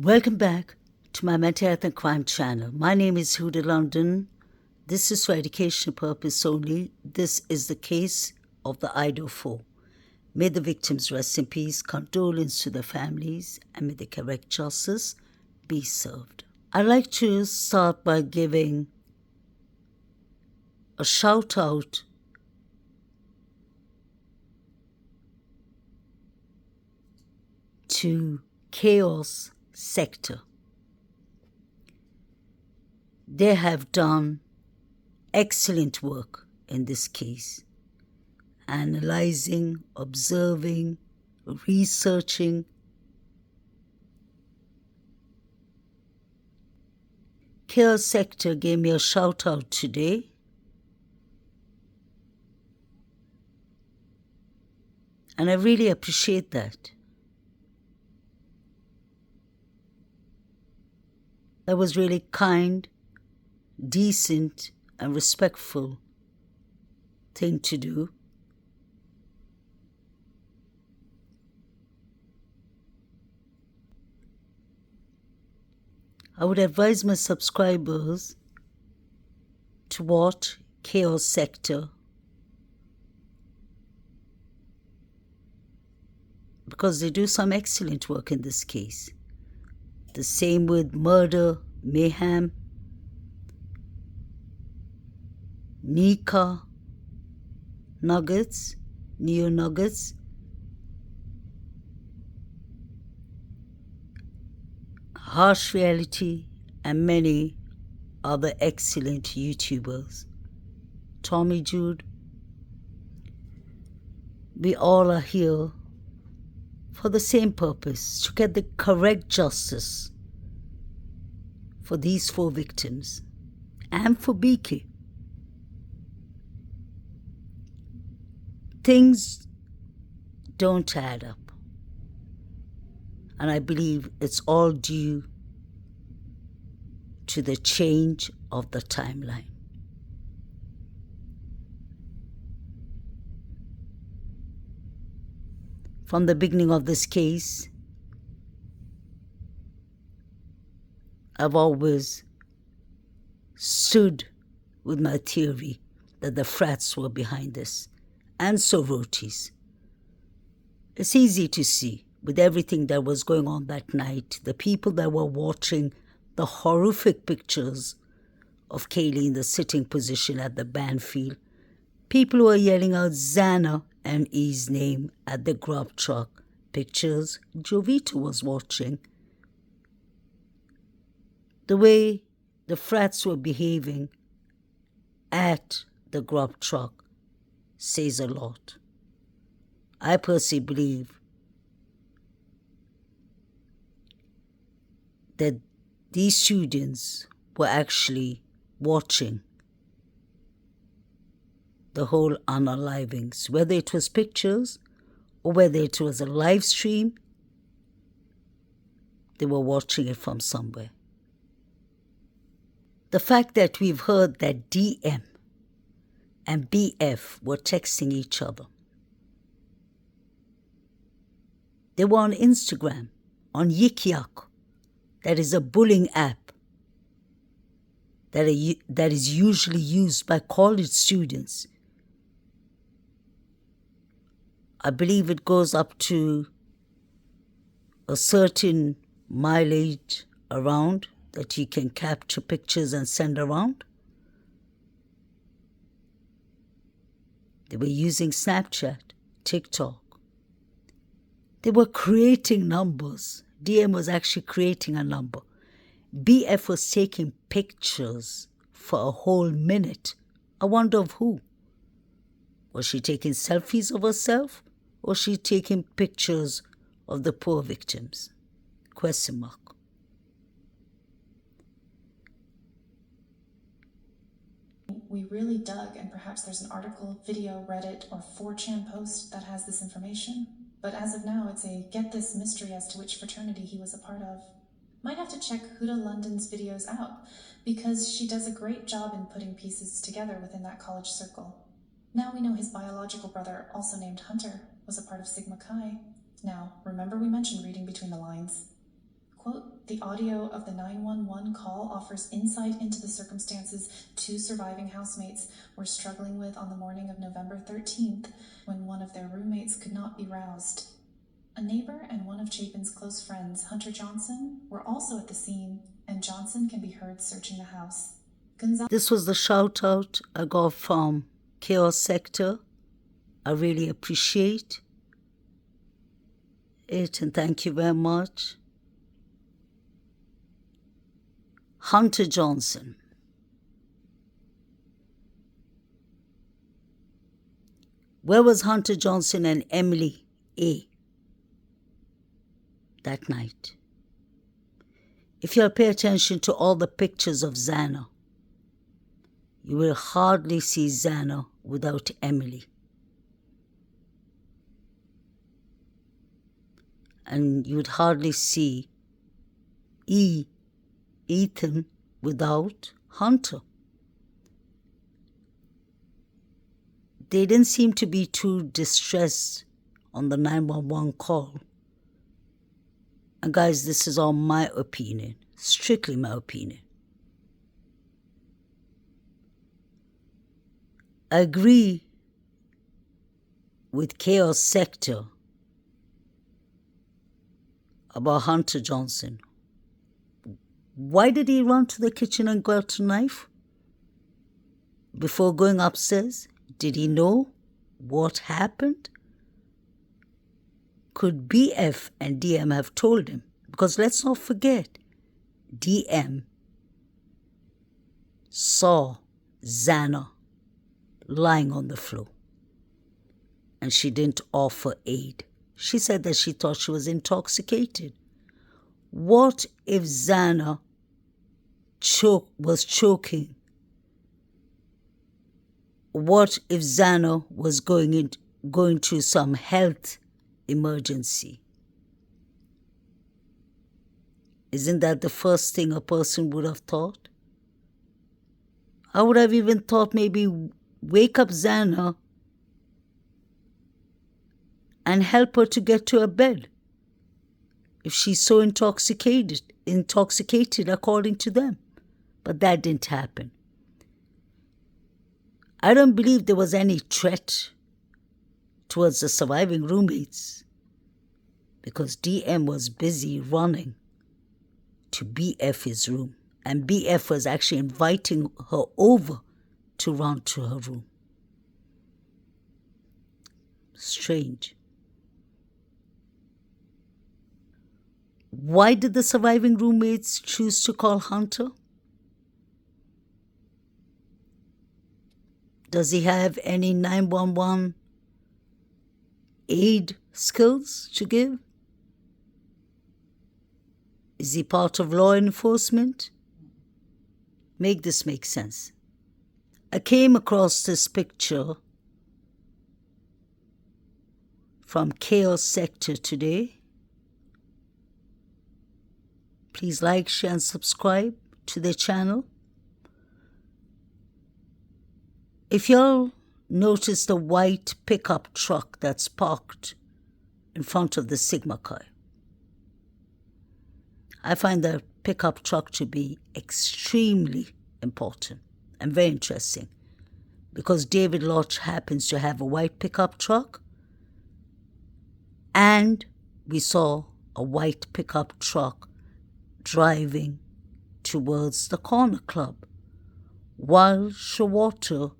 Welcome back to my mental health and crime channel. My name is Huda London. This is for educational purpose only. This is the case of the Idaho 4. May the victims rest in peace, condolence to their families, and may the correct justice be served. I'd like to start by giving a shout out to Chaos Sector. They have done excellent work in this case, analyzing, observing, researching. Chaos Sector gave me a shout out today. And I really appreciate that. That was really kind, decent, and respectful thing to do. I would advise my subscribers to watch Chaos Sector because they do some excellent work in this case. The same with Murder, Mayhem, Nika Nuggets, Neo Nuggets, Harsh Reality, and many other excellent YouTubers. Tommy Jude. We all are here for the same purpose, to get the correct justice for these 4 victims and for BK. Things don't add up, and I believe it's all due to the change of the timeline. From the beginning of this case, I've always stood with my theory that the frats were behind this, and sororities. It's easy to see with everything that was going on that night, the people that were watching the horrific pictures of Kaylee in the sitting position at the band field, people who were yelling out Xana and E's name at the grub truck pictures Jovita was watching. The way the frats were behaving at the grub truck says a lot. I personally believe that these students were actually watching the whole unalivings, whether it was pictures or whether it was a live stream, they were watching it from somewhere. The fact that we've heard that DM and BF were texting each other. They were on Instagram, on Yik Yak, that is a bullying app that is usually used by college students. I believe it goes up to a certain mileage around that you can capture pictures and send around. They were using Snapchat, TikTok. They were creating numbers. DM was actually creating a number. BF was taking pictures for a whole minute. I wonder of who. Was she taking selfies of herself? Or was she taking pictures of the poor victims? Question mark. We really dug, and perhaps there's an article, video, Reddit, or 4chan post that has this information. But as of now, it's a get this mystery as to which fraternity he was a part of. Might have to check Huda London's videos out, because she does a great job in putting pieces together within that college circle. Now we know his biological brother, also named Hunter, was a part of Sigma Chi. Now, remember we mentioned reading between the lines. Quote, the audio of the 911 call offers insight into the circumstances two surviving housemates were struggling with on the morning of November 13th when one of their roommates could not be roused. A neighbor and one of Chapin's close friends, Hunter Johnson, were also at the scene, and Johnson can be heard searching the house. This was the shout out I got from Chaos Sector. I really appreciate it and thank you very much. Hunter Johnson. Where was Hunter Johnson and Emily A. that night? If you'll pay attention to all the pictures of Xana, you will hardly see Xana without Emily. And you would hardly see Ethan without Hunter. They didn't seem to be too distressed on the 911 call. And guys, this is all my opinion, strictly my opinion. I agree with Chaos Sector about Hunter Johnson. Why did he run to the kitchen and get a knife before going upstairs? Did he know what happened? Could BF and DM have told him? Because let's not forget, DM saw Xana lying on the floor and she didn't offer aid. She said that she thought she was intoxicated. What if Xana was choking? What if Xana was going through some health emergency? Isn't that the first thing a person would have thought? I would have even thought maybe wake up Xana and help her to get to her bed if she's so intoxicated according to them. But that didn't happen. I don't believe there was any threat towards the surviving roommates because DM was busy running to BF's room, and BF was actually inviting her over to run to her room. Strange. Why did the surviving roommates choose to call Hunter? Does he have any 911 aid skills to give? Is he part of law enforcement? Make this make sense. I came across this picture from Chaos Sector today. Please like, share, and subscribe to their channel. If y'all notice the white pickup truck that's parked in front of the Sigma Chi, I find the pickup truck to be extremely important and very interesting because David Lodge happens to have a white pickup truck, and we saw a white pickup truck driving towards the Corner Club while Shawalter,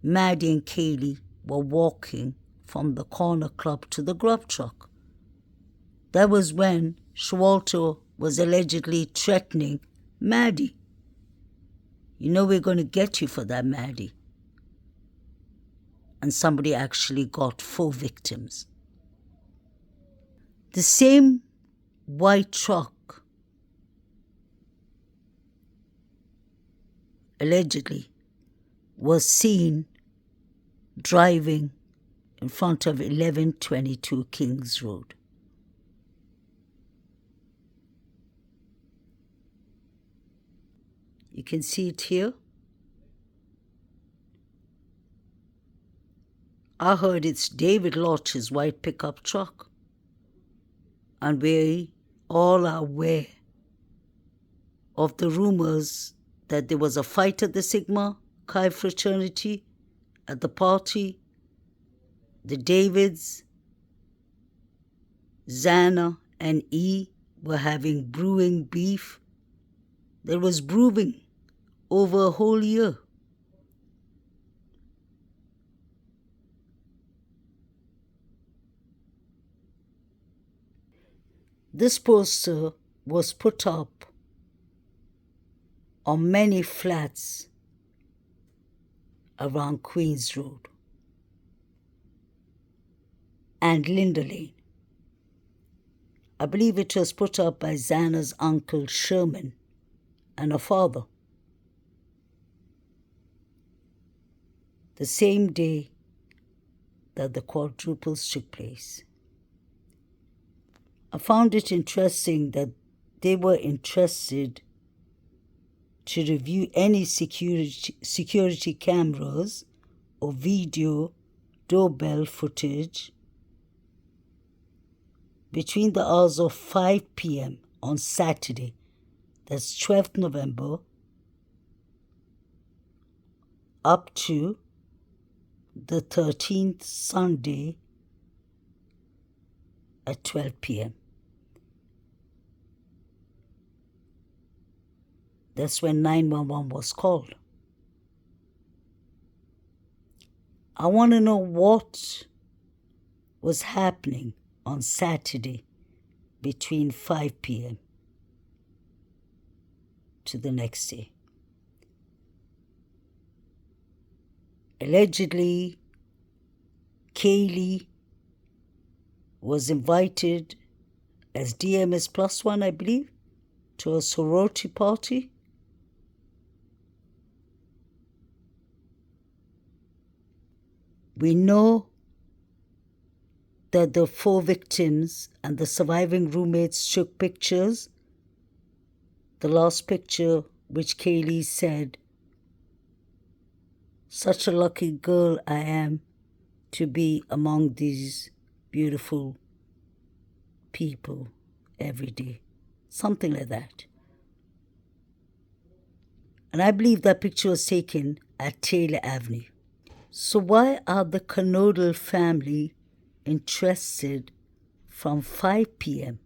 Maddie and Kaylee were walking from the Corner Club to the grub truck. That was when Shawalter was allegedly threatening Maddie. You know we're going to get you for that, Maddie. And somebody actually got 4 victims. The same white truck allegedly was seen driving in front of 1122 Kings Road. You can see it here. I heard it's David Lodge's white pickup truck. And we all are aware of the rumors that there was a fight at the Sigma Chi fraternity, at the party. The Davids, Xana, and E were having brewing beef. There was brewing over a whole year. This poster was put up on many flats around Queens Road and Linda Lane. I believe it was put up by Xana's uncle Sherman and her father. The same day that the quadruples took place. I found it interesting that they were interested to review any security cameras or video doorbell footage between the hours of 5 p.m. on Saturday, that's 12th November, up to the 13th Sunday at 12 p.m. That's when 911 was called. I want to know what was happening on Saturday between 5 p.m. to the next day. Allegedly, Kaylee was invited as DMS plus one, I believe, to a sorority party. We know that the 4 victims and the surviving roommates took pictures. The last picture, which Kaylee said, "Such a lucky girl I am to be among these beautiful people every day." Something like that. And I believe that picture was taken at Taylor Avenue. So why are the Canodal family interested from 5 p.m.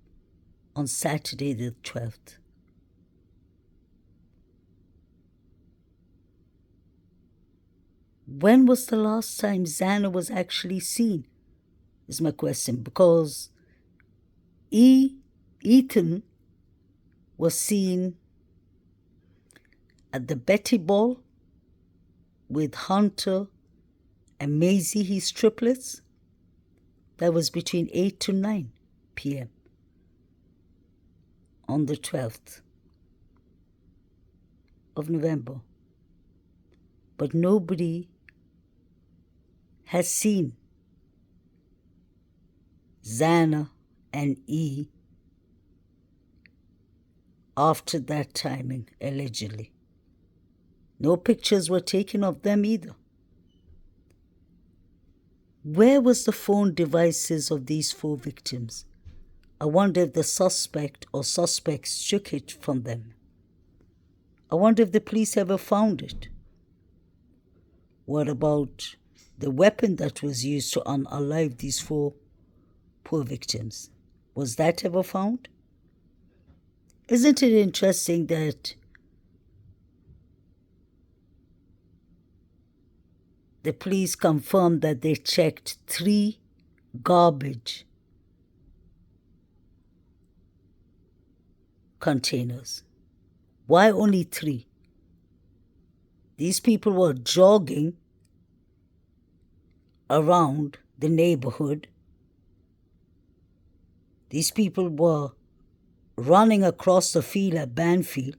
on Saturday the 12th? When was the last time Xana was actually seen, is my question, because Ethan was seen at the Betty Ball with Hunter and Maisie, his triplets. That was between 8 to 9 p.m. on the 12th of November. But nobody has seen Xana and E after that timing, allegedly. No pictures were taken of them either. Where was the phone devices of these 4 victims? I wonder if the suspect or suspects took it from them. I wonder if the police ever found it. What about the weapon that was used to unalive these 4 poor victims? Was that ever found? Isn't it interesting that the police confirmed that they checked 3 garbage containers? Why only 3? These people were jogging around the neighborhood. These people were running across the field at Banfield.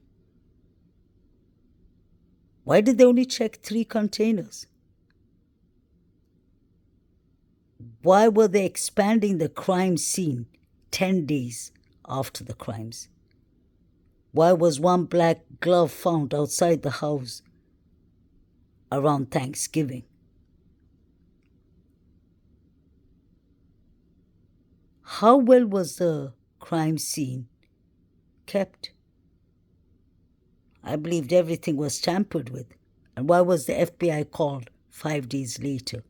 Why did they only check 3 containers? Why were they expanding the crime scene 10 days after the crimes? Why was one black glove found outside the house around Thanksgiving? How well was the crime scene kept. I believed everything was tampered with. And why was the FBI called 5 days later?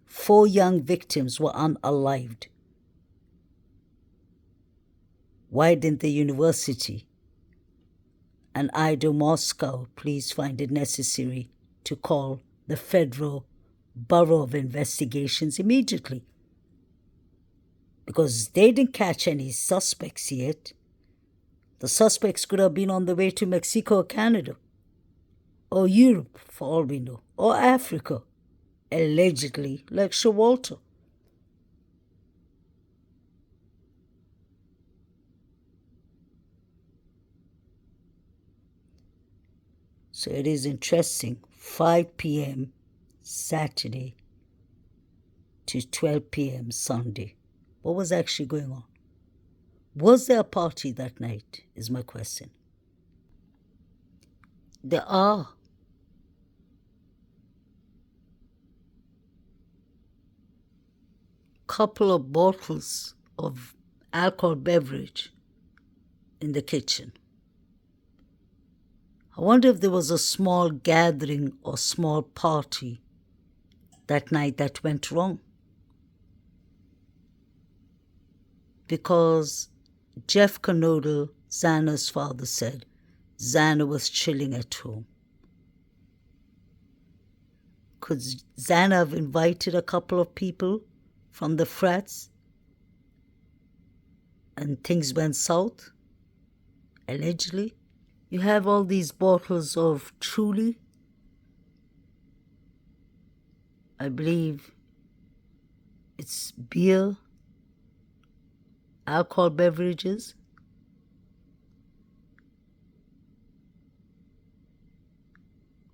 4 young victims were unalived. Why didn't the university and Idaho Moscow police find it necessary to call the Federal Bureau of Investigations immediately? Because they didn't catch any suspects yet. The suspects could have been on the way to Mexico or Canada, or Europe, for all we know, or Africa, allegedly, like Showalter. So it is interesting, 5 p.m. Saturday to 12 p.m. Sunday. What was actually going on? Was there a party that night, is my question. There are. Couple of bottles of alcohol beverage in the kitchen. I wonder if there was a small gathering or small party that night that went wrong. Because Jeff Canodal, Xana's father, said Xana was chilling at home. Could Xana have invited a couple of people from the frats and things went south? Allegedly. You have all these bottles of Truly. I believe it's beer, alcohol beverages.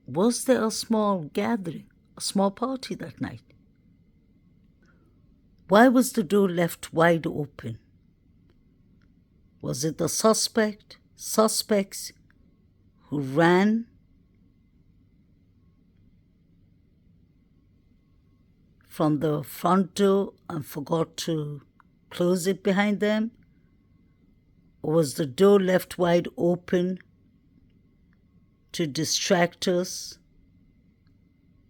Was there a small gathering, a small party that night? Why was the door left wide open? Was it the suspects who ran from the front door and forgot to close it behind them? Or was the door left wide open to distract us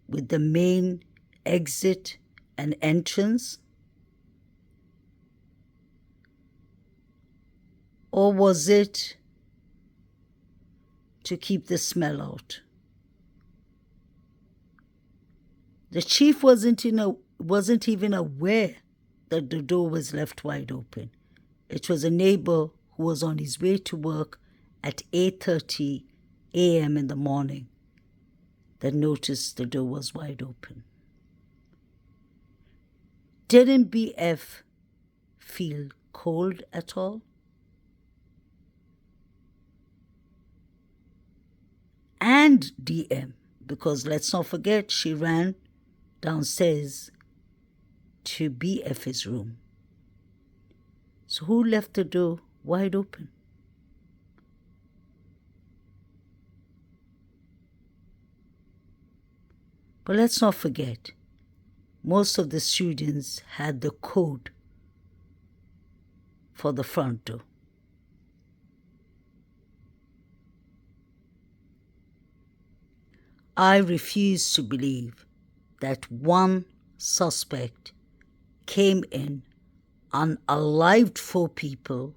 with the main exit and entrance? Or was it to keep the smell out? The chief wasn't even aware that the door was left wide open. It was a neighbor who was on his way to work at 8:30 a.m. in the morning that noticed the door was wide open. Didn't BF feel cold at all? And DM, because let's not forget she ran downstairs to BF's room. So who left the door wide open? But let's not forget, most of the students had the code for the front door. I refuse to believe that one suspect came in, unalived 4 people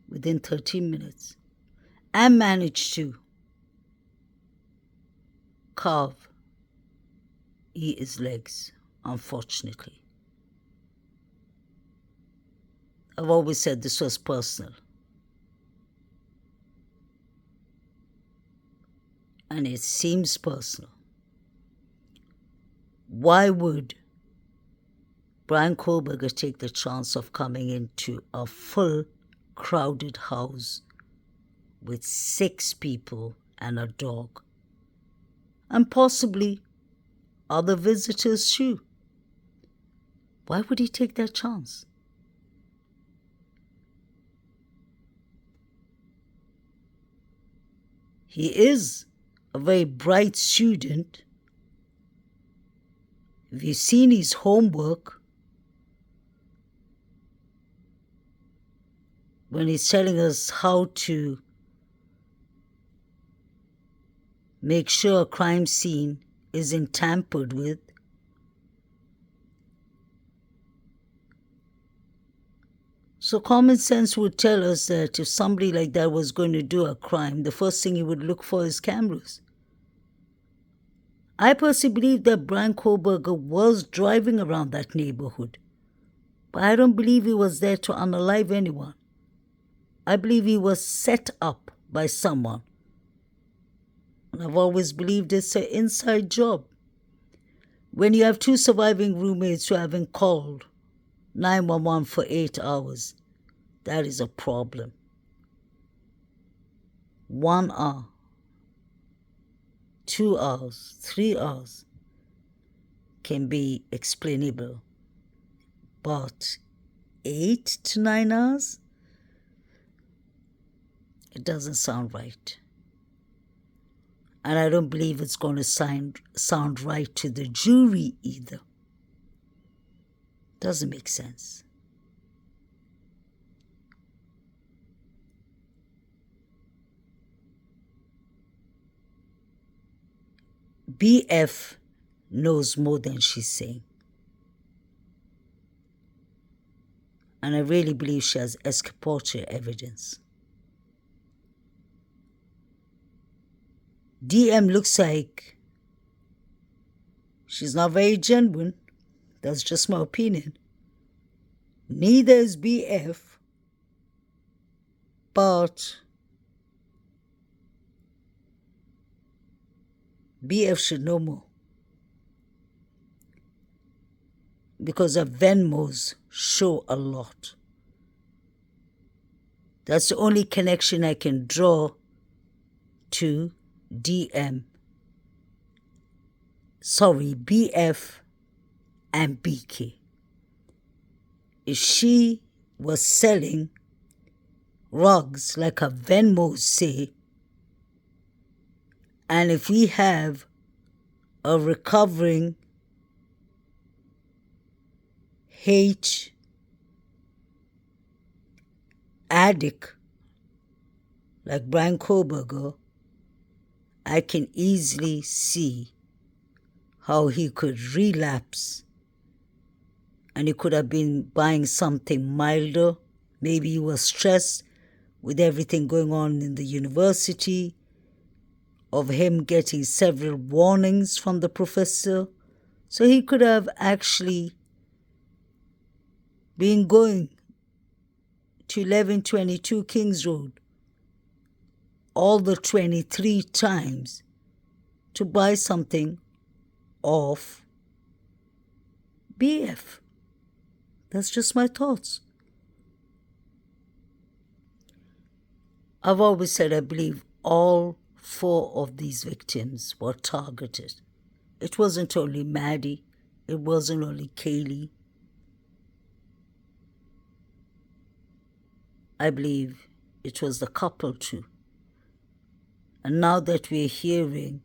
within 13 minutes and managed to carve his legs, unfortunately. I've always said this was personal. And it seems personal. Why would Bryan Kohberger take the chance of coming into a full, crowded house with 6 people and a dog? And possibly other visitors too. Why would he take that chance? He is a very bright student. If you've seen his homework, when he's telling us how to make sure a crime scene isn't tampered with. So common sense would tell us that if somebody like that was going to do a crime, the first thing he would look for is cameras. I personally believe that Bryan Kohberger was driving around that neighborhood, but I don't believe he was there to unalive anyone. I believe he was set up by someone. And I've always believed it's an inside job. When you have two surviving roommates who haven't called 911 for 8 hours, that is a problem. 1 hour, 2 hours, 3 hours can be explainable. But 8 to 9 hours? It doesn't sound right. And I don't believe it's going to sound right to the jury either. Doesn't make sense. BF knows more than she's saying. And I really believe she has exculpatory evidence. DM looks like she's not very genuine. That's just my opinion. Neither is BF, but BF should know more. Because her Venmos show a lot. That's the only connection I can draw to BF and BK. If she was selling rugs like her Venmos say, and if we have a recovering hate addict like Bryan Kohberger, I can easily see how he could relapse, and he could have been buying something milder. Maybe he was stressed with everything going on in the university, of him getting several warnings from the professor. So he could have actually been going to 1122 Kings Road all the 23 times to buy something off BF. That's just my thoughts. I've always said I believe all 4 of these victims were targeted. It wasn't only Maddie. It wasn't only Kaylee. I believe it was the couple too. And now that we're hearing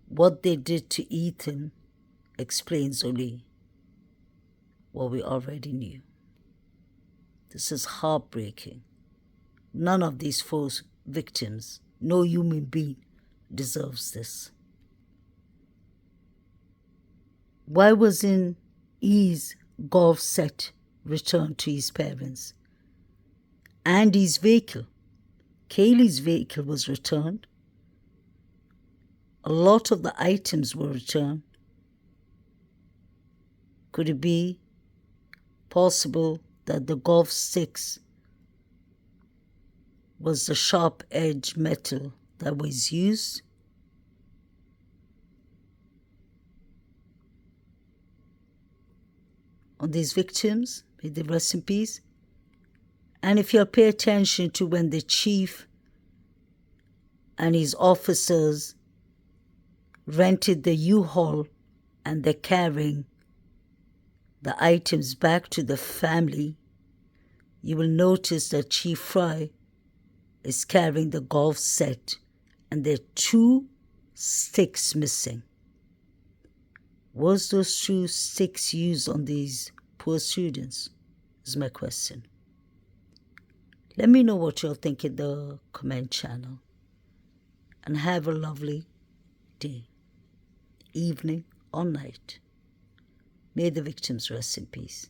what they did to Ethan explains only what we already knew. This is heartbreaking. None of these 4 victims, no human being, deserves this. Why wasn't E's golf set returned to his parents? And his vehicle? Kaylee's vehicle was returned. A lot of the items were returned. Could it be possible that the golf sticks was the sharp edge metal that was used? On these victims, may they rest in peace. And if you'll pay attention to when the chief and his officers rented the U-Haul and they're carrying the items back to the family, you will notice that Chief Fry is carrying the golf set and there are 2 sticks missing. Was those 2 sticks used on these poor students? Is my question. Let me know what you'll think in the comment channel. And have a lovely day, evening or night. May the victims rest in peace.